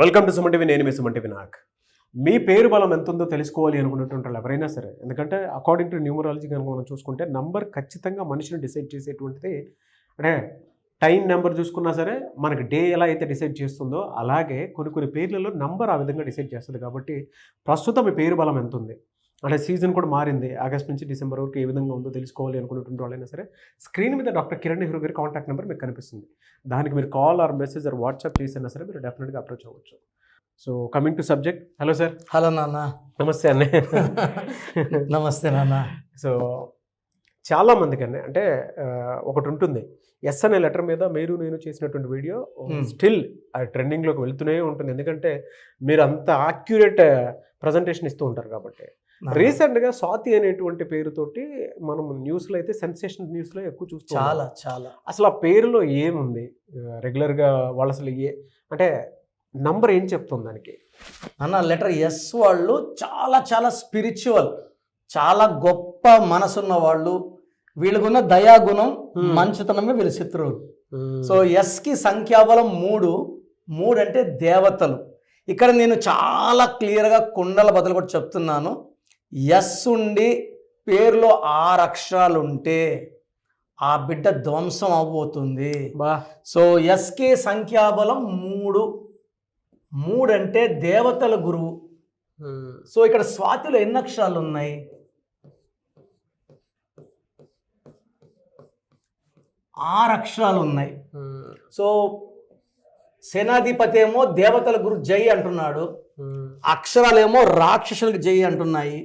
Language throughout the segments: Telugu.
Welcome to Suman TV. నేను మీ సుమన్ టీవీ. మీ పేరు బలం ఎంత ఉందో తెలుసుకోవాలి అనుకున్నటువంటి వాళ్ళు ఎవరైనా సరే, ఎందుకంటే అకార్డింగ్ టు న్యూమరాలజీ కనుక మనం చూసుకుంటే నంబర్ ఖచ్చితంగా మనిషిని డిసైడ్ చేసేటువంటిది. అంటే టైం నెంబర్ చూసుకున్నా సరే మనకి డే ఎలా అయితే డిసైడ్ చేస్తుందో అలాగే కొన్ని పేర్లలో నంబర్ ఆ విధంగా డిసైడ్ చేస్తుంది. కాబట్టి ప్రస్తుతం మీ పేరు బలం ఎంత ఉంది అంటే సీజన్ కూడా మారింది, ఆగస్ట్ నుంచి డిసెంబర్ వరకు ఏ విధంగా ఉందో తెలుసుకోవాలి అనుకున్నటువంటి వాళ్ళైనా సరే స్క్రీన్ మీద డాక్టర్ కిరణ్ నెహ్రూ గారి కాంటాక్ట్ నెంబర్ మీకు కనిపిస్తుంది. దానికి మీరు call or message or WhatsApp చేసినా సరే మీరు డెఫినెట్గా అప్రోచ్ అవ్వచ్చు. So coming to subject. Hello sir. Hello నాన్న. నమస్తే అన్నయ్య. నమస్తే నాన్న. సో చాలామందికి అన్నీ అంటే ఒకటి ఉంటుంది, ఎస్ అనే లెటర్ మీద మీరు నేను చేసినటువంటి వీడియో స్టిల్ ట్రెండింగ్లోకి వెళ్తూనే ఉంటుంది. ఎందుకంటే మీరు అంత యాక్యురేట్ ప్రజెంటేషన్ ఇస్తూ ఉంటారు కాబట్టి. రీసెంట్గా స్వాతి అనేటువంటి పేరుతోటి మనం న్యూస్లో అయితే సెన్సేషన్ న్యూస్లో ఎక్కువ చూస్తాం. చాలా అసలు ఆ పేరులో ఏముంది రెగ్యులర్గా వాళ్ళు అసలు అంటే నంబర్ ఏం చెప్తుంది దానికి అన్న? లెటర్ ఎస్ వాళ్ళు చాలా స్పిరిచువల్, చాలా గొప్ప మనసున్న వాళ్ళు. వీళ్ళకున్న దయాగుణం, మంచితనమే వీళ్ళ శత్రువులు. సో ఎస్కి సంఖ్యాబలం 3 అంటే దేవతలు. ఇక్కడ నేను చాలా క్లియర్గా కుండల బదులు కూడా చెప్తున్నాను. ఎస్ ఉండి పేరులో 6 అక్షరాలు ఉంటే ఆ బిడ్డ ధ్వంసం అవబోతుంది. సో ఎస్కి సంఖ్యాబలం 3 అంటే దేవతల గురువు. సో ఇక్కడ స్వాతిలో ఎన్ని అక్షరాలు ఉన్నాయి? 6 అక్షరాలు ఉన్నాయి. సో సేనాధిపతి ఏమో దేవతల గురు జై అంటున్నాడు, అక్షరాలేమో రాక్షసులకు జై అంటున్నాయి.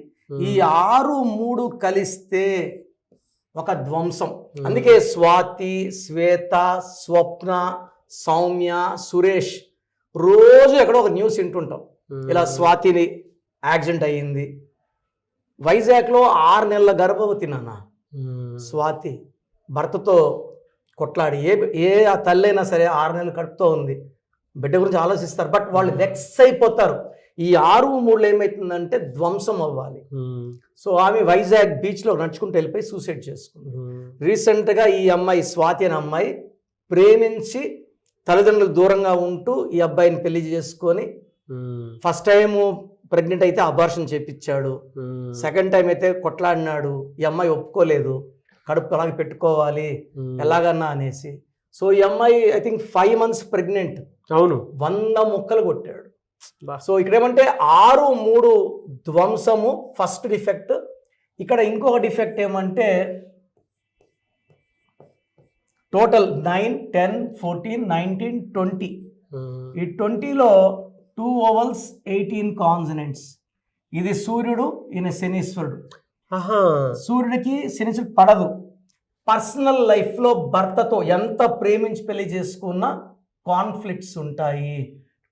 ఈ 6, 3 కలిస్తే ఒక ధ్వంసం. అందుకే స్వాతి, శ్వేత, స్వప్న, సౌమ్య, సురేష్ రోజు ఎక్కడో ఒక న్యూస్ వింటుంటాం. ఇలా స్వాతిని యాక్సిడెంట్ అయ్యింది. వైజాగ్లో 6 నెలల గర్భవతి నాన్న స్వాతి, భర్తతో కొట్లాడి ఏ ఆ తల్లి అయినా సరే 6 నెలలు కడుపుతో ఉంది, బిడ్డ గురించి ఆలోచిస్తారు. బట్ వాళ్ళు వెక్స్ అయిపోతారు. ఈ 6, 3 ఏమవుతుందంటే ధ్వంసం అవ్వాలి. సో ఆమె వైజాగ్ బీచ్లో నడుచుకుంటూ వెళ్ళిపోయి సూసైడ్ చేసుకుంది. రీసెంట్గా ఈ అమ్మాయి స్వాతి అనే అమ్మాయి ప్రేమించి తల్లిదండ్రులు దూరంగా ఉంటూ ఈ అబ్బాయిని పెళ్లి చేసుకొని ఫస్ట్ టైం ప్రెగ్నెంట్ అయితే అబార్షన్ చేపించాడు. సెకండ్ టైం అయితే కొట్లాడినాడు. ఈ అమ్మాయి ఒప్పుకోలేదు, కడుపు అలాగే పెట్టుకోవాలి ఎలాగన్నా అనేసి. సో ఈ అమ్మాయి ఐ థింక్ 5 months ప్రెగ్నెంట్. అవును, 100 ముక్కలు కొట్టాడు. సో ఇక్కడ ఏమంటే 6, 3 ధ్వంసము ఫస్ట్ డిఫెక్ట్. ఇక్కడ ఇంకొక డిఫెక్ట్ ఏమంటే టోటల్ 9, 10, 14, 19, 20. ఈ 20లో 2 vowels, 18 కాన్సనెంట్స్. ఇది సూర్యుడు, ఈయన శనీశ్వరుడు. సూర్యుడికి శనీశ్వరుడు పడదు. పర్సనల్ లైఫ్లో భర్తతో ఎంత ప్రేమించి పెళ్లి చేసుకున్నా కాన్ఫ్లిక్ట్స్ ఉంటాయి,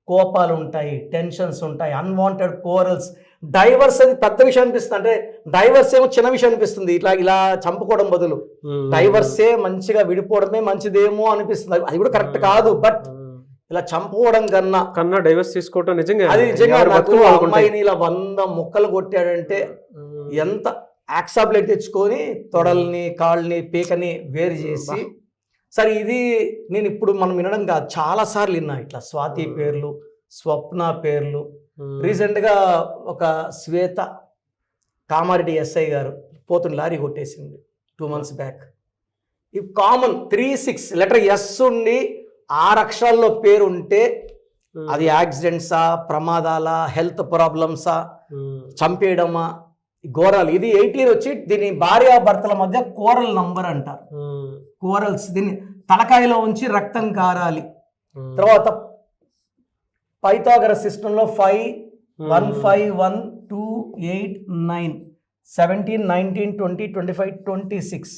కోపాలు ఉంటాయి, టెన్షన్స్ ఉంటాయి, అన్వాంటెడ్ కోరల్స్. డైవర్స్ అది పెద్ద విషయం అనిపిస్తుంది. అంటే డైవర్స్ ఏమో చిన్న విషయం అనిపిస్తుంది, ఇలా చంపుకోవడం బదులు డైవర్సే మంచిగా విడిపోవడమే మంచిదేమో అనిపిస్తుంది. అది కూడా కరెక్ట్ కాదు, బట్ ఇలా చంపుకోవడం కన్నా డైవర్స్ తీసుకోవడం నిజంగా అది నిజంగా. అమ్మాయిని ఇలా 100 ముక్కలు కొట్టాడంటే ఎంత యాక్సాబ్లెట్ తెచ్చుకొని తొడల్ని, కాళ్ళని, పీకని వేరు చేసి. సరే ఇది నేను ఇప్పుడు మనం వినడం కాదు, చాలా సార్లు విన్నా ఇట్లా స్వాతి పేర్లు, స్వప్న పేర్లు. రీసెంట్గా ఒక శ్వేత కామారెడ్డి ఎస్ఐ గారు పోతున్న లారీ కొట్టేసింది 2 months బ్యాక్. ఈ కామన్ 3-6 లెటర్ ఎస్ ఉండి 6 అక్షరాల్లో పేరు ఉంటే అది యాక్సిడెంట్సా, ప్రమాదాలా, హెల్త్ ప్రాబ్లమ్సా, చంపేయడమా, ఘోరాలు. ఇది 18 వచ్చి దీని భార్యాభర్తల మధ్య కోరల్ నంబర్ అంటారు. కోరల్స్, దీన్ని తలకాయలో ఉంచి రక్తం కారాలి. తర్వాత పైథాగరస్ సిస్టంలో 5, 1, 5, 1, 2, 8, 9, 17, 19, 20, 25, 26.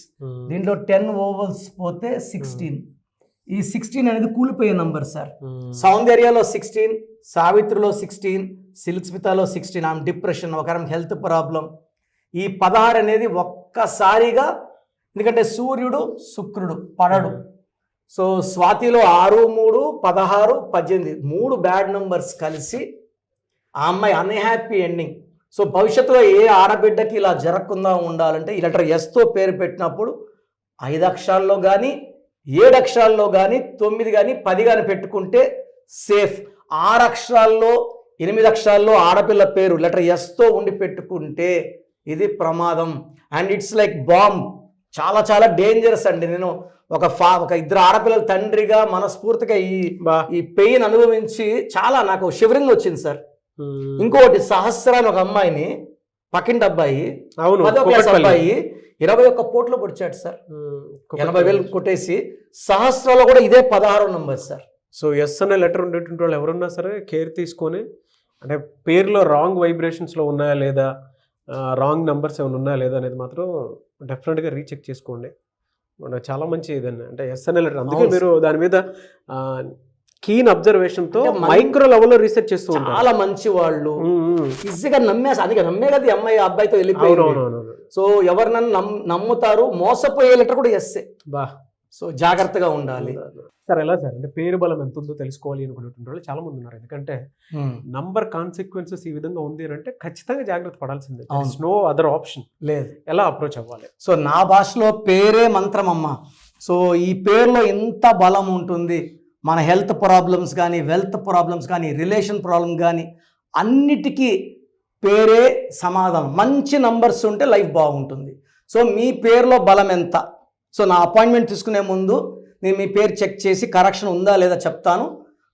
దీంట్లో 10 vowels పోతే 16. ఈ 16 అనేది కూలిపోయే నంబర్ సార్. సౌందర్యలో 16, సావిత్రిలో 16, సిల్క్స్మితాలో 16. ఆమె డిప్రెషన్, ఒక హెల్త్ ప్రాబ్లం. ఈ 16 అనేది ఒక్కసారిగా, ఎందుకంటే సూర్యుడు శుక్రుడు పడడు. సో స్వాతిలో 6, 3, 16, 18 3 బ్యాడ్ నంబర్స్ కలిసి ఆ అమ్మాయి అన్హ్యాపీ ఎండింగ్. సో భవిష్యత్తులో ఏ ఆడబిడ్డకి ఇలా జరగకుండా ఉండాలంటే ఈ లెటర్ ఎస్తో పేరు పెట్టినప్పుడు 5 అక్షరాల్లో కానీ 7 అక్షరాల్లో కానీ 9 కానీ 10 కానీ పెట్టుకుంటే సేఫ్. 6 అక్షరాల్లో 8 అక్షరాల్లో ఆడపిల్ల పేరు లెటర్ ఎస్తో ఉండి పెట్టుకుంటే ఇది ప్రమాదం. అండ్ ఇట్స్ లైక్ బాంబ్, చాలా చాలా డేంజరస్ అండి. నేను ఒక 2 ఆడపిల్లల తండ్రిగా మనస్ఫూర్తిగా ఈ పెయిన్ అనుభవించి చాలా నాకు షివరింగ్ వచ్చింది సార్. ఇంకొకటి సహస్ర అని ఒక అమ్మాయిని, పక్కింటి అబ్బాయి, 10వ క్లాస్ అబ్బాయి 21 పోట్లో పొడిచాడు సార్. 80,000 కొట్టేసి. సహస్రలో కూడా ఇదే 16వ నంబర్ సార్. సో ఎస్ అనే లెటర్ ఉండేటువంటి వాళ్ళు ఎవరున్నా సరే కేర్ తీసుకొని, అంటే పేరులో రాంగ్ వైబ్రేషన్స్లో ఉన్నాయా లేదా, రాంగ్ నెంబర్స్ ఏమైనా ఉన్నాయా లేదా అనేది మాత్రం డెఫినెట్గా రీచెక్ చేసుకోండి. చాలా మంచి ఇదండి, అంటే ఎస్ అనే లెటర్. అందుకే మీరు దాని మీద కీన్ అబ్జర్వేషన్తో మైక్రో లెవెల్లో రీసెర్చ్ చేస్తూ ఉంటారు. చాలా మంచి వాళ్ళు ఈజీగా నమ్మేసి, అందుకే నమ్మే కదా ఈ అమ్మాయి అబ్బాయితో వెళ్ళిపోయింది. సో ఎవరినన్నా నమ్ముతారు, మోసపోయే లెటర్ కూడా ఎస్సే. సో జాగ్రత్తగా ఉండాలి సార్. ఎలా సార్, అంటే పేరు బలం ఎంత ఉందో తెలుసుకోవాలి అనుకునేటువంటి వాళ్ళు చాలా మంది ఉన్నారు. ఎందుకంటే నంబర్ కాన్సిక్వెన్సెస్ ఈ విధంగా ఉంది అంటే ఖచ్చితంగా జాగ్రత్త పడాల్సిందే, నో అదర్ ఆప్షన్ లేదు. ఎలా అప్రోచ్ అవ్వాలి? సో నా భాషలో పేరే మంత్రం అమ్మ. సో ఈ పేరులో ఎంత బలం ఉంటుంది, మన హెల్త్ ప్రాబ్లమ్స్ కానీ, వెల్త్ ప్రాబ్లమ్స్ కానీ, రిలేషన్ ప్రాబ్లమ్ కానీ అన్నిటికీ పేరే సమాధానం. మంచి నంబర్స్ ఉంటే లైఫ్ బాగుంటుంది. సో మీ పేరులో బలం ఎంత? సో నా అపాయింట్మెంట్ తీసుకునే ముందు నేను మీ పేరు చెక్ చేసి కరెక్షన్ ఉందా లేదా చెప్తాను.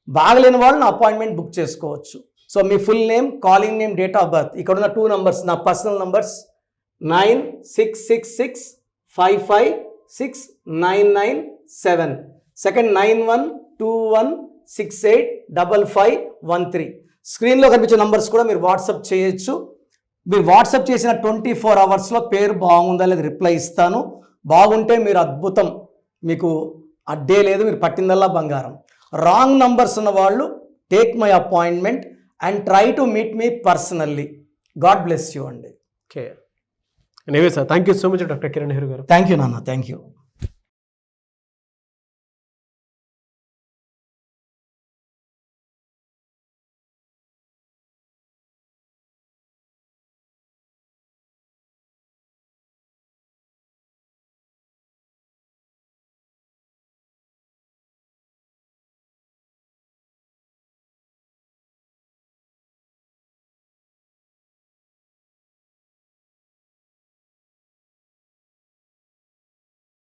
బాగలేని వాళ్ళు నా అపాయింట్మెంట్ బుక్ చేసుకోవచ్చు. So me full name, calling name, date of birth, ఇక్కడ ఉన్న 2 నంబర్స్ నా పర్సనల్ నంబర్స్ 9666556997, సెకండ్ 9121685513. స్క్రీన్లో కనిపించే నంబర్స్ కూడా మీరు వాట్సాప్ చేయొచ్చు. మీరు వాట్సాప్ చేసిన 24 అవర్స్లో పేరు బాగుందా లేదా రిప్లై ఇస్తాను. బాగుంటే మీరు అద్భుతం, మీకు అడ్డే లేదు, మీరు పట్టిందల్లా బంగారం. రాంగ్ నంబర్స్ ఉన్న వాళ్ళు take my appointment and try to meet me personally. God bless you అండి. Okay, anyway sir, thank you so much doctor Kiran Nehru గారు. థ్యాంక్ యూ నాన్న, థ్యాంక్ యూ.